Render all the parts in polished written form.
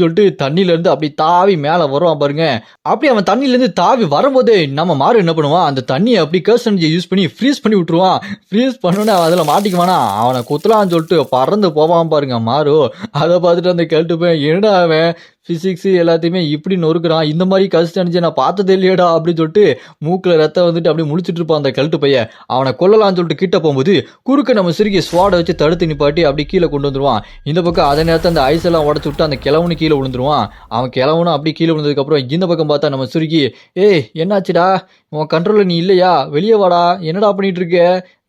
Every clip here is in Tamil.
சொல்லிட்டு தண்ணியில இருந்து அப்படி தாவி மேல வருவான் பாருங்க. அப்படி அவன் தண்ணியில இருந்து தாவி வரும்போதே நம்ம மாறு என்ன பண்ணுவான், அந்த தண்ணியை அப்படி கர்ஸ் எனர்ஜி யூஸ் பண்ணி ஃப்ரீஸ் பண்ணி விட்டுருவான். ஃப்ரீஸ் பண்ணோன்னே அதுல மாட்டிக்குவானா, அவனை குத்தலான்னு சொல்லிட்டு பறந்து போவான் பாருங்க மாறு. அதை பார்த்துட்டு அந்த கேட்டு போய் என்னடா அவன் பிசிக்ஸ் எல்லாத்தையுமே இப்படி நொறுக்குறான், இந்த மாதிரி கர்ஸ் எனர்ஜி நான் பார்த்ததே இல்லையடா அப்படின்னு சொல்லிட்டு மூக்குல ரத்தம் வந்துட்டு அப்படியே முழிச்சிட்டு இருப்பான் அந்த கழட்டு பையன். அவனை கொல்லலாம்னு சொல்லிட்டு கிட்ட போகும்போது குறுக்க நம்ம சிறுகி ஸ்வாடை வச்சு தடுத்து நிப்பாட்டி அப்படி கீழே கொண்டு வந்துருவான். இந்த பக்கம் அதே நேரத்தில் அந்த ஐஸ் எல்லாம் உடச்சு விட்டு அந்த கிழவனு கீழே விழுந்துருவான். அவன் கிழவனும் அப்படி கீழே விழுந்ததுக்கு அப்புறம் இந்த பக்கம் பார்த்தா நம்ம சுருகி, ஏய் என்னாச்சுடா, உன் கண்ட்ரோல்ல நீ இல்லையா, வெளியே வாடா, என்னடா பண்ணிட்டு இருக்க,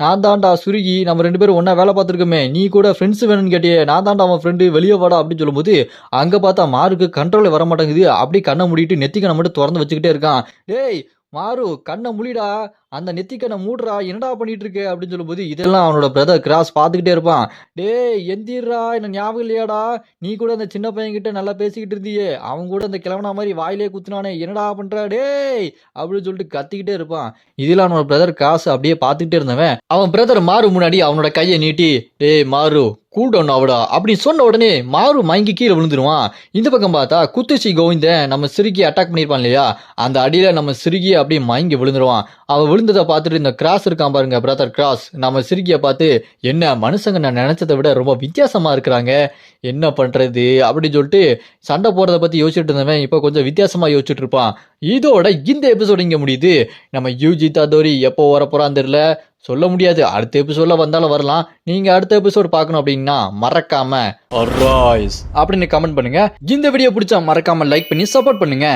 நான் தான்டா சுருகி, நம்ம 2 பேரும் ஒன்னா வேலை பார்த்துருக்கோமே, நீ கூட ஃப்ரெண்ட்ஸ் வேணும்னு கேட்டியே, நான் தான்டா அவன் ஃப்ரெண்டு, வெளியே வாடா அப்படின்னு சொல்லும்போது அங்க பார்த்தா மாருக்கு கண்ட்ரோல் வர மாட்டேங்குது. அப்படியே கண்ணை மூடிட்டு நெத்திக்கண்ணை மட்டும் திறந்து வச்சுக்கிட்டே இருக்கான். டேய் மாறு, கண்ணை மூடிடா, அந்த நெத்திக்கண்ணை மூடுறா, என்னடா பண்ணிட்டு இருக்க அப்படின்னு சொல்லும்போது இதெல்லாம் அவனோட பிரதர் கிராஸ் பார்த்துக்கிட்டே இருப்பான். டேய் எந்திரா, என்ன ஞாபகம் இல்லையாடா, நீ கூட அந்த சின்ன பையன் கிட்ட நல்லா பேசிக்கிட்டு இருந்தியே, அவன் கூட அந்த கிழவனா மாதிரி வாயிலே குத்துனானே, என்னடா பண்ற டேய் அப்படின்னு சொல்லிட்டு கத்திக்கிட்டே இருப்பான். இதில் அவனோட பிரதர் கிராஸ் அப்படியே பார்த்துக்கிட்டே இருந்தவன் அவன் பிரதர் மாறு முன்னாடி அவனோட கையை நீட்டி, டேய் மாறு கூல் டவுன் ஆகுடா அப்படி சொன்ன உடனே மாறு மயங்கி கீழே விழுந்துருவான். இந்த பக்கம் பார்த்தா குத்துச்சி கோவிந்தன் நம்ம சிறுகி அட்டாக் பண்ணியிருப்பான் இல்லையா, அந்த அடியில நம்ம சிறுகி அப்படியே மயங்கி விழுந்துருவான். அவன் விழுந்ததை பார்த்துட்டு இந்த கிராஸ் இருக்கான் பாருங்க, பிரதர் கிராஸ், நம்ம சிறுகியை பார்த்து, என்ன மனுஷங்க நான் நினைச்சதை விட ரொம்ப வித்தியாசமா இருக்கிறாங்க, என்ன பண்றது அப்படின்னு சொல்லிட்டு சண்டை போறதை பத்தி யோசிச்சுட்டு இருந்தவன் இப்போ கொஞ்சம் வித்தியாசமா யோசிச்சுட்டு இருப்பான். இதோட இந்த எபிசோடு இங்க முடியுது. நம்ம யூஜி தோரி எப்போ வரப்போறான்னு தெரியல, சொல்ல முடியாது, அடுத்த எபிசோட்ல வந்தாலும் வரலாம். நீங்க அடுத்த எபிசோடு பார்க்கணும் அப்படின்னா மறக்காம அரைஸ் அப்படின்னு கமெண்ட் பண்ணுங்க. இந்த வீடியோ பிடிச்சா மறக்காம லைக் பண்ணி சப்போர்ட் பண்ணுங்க.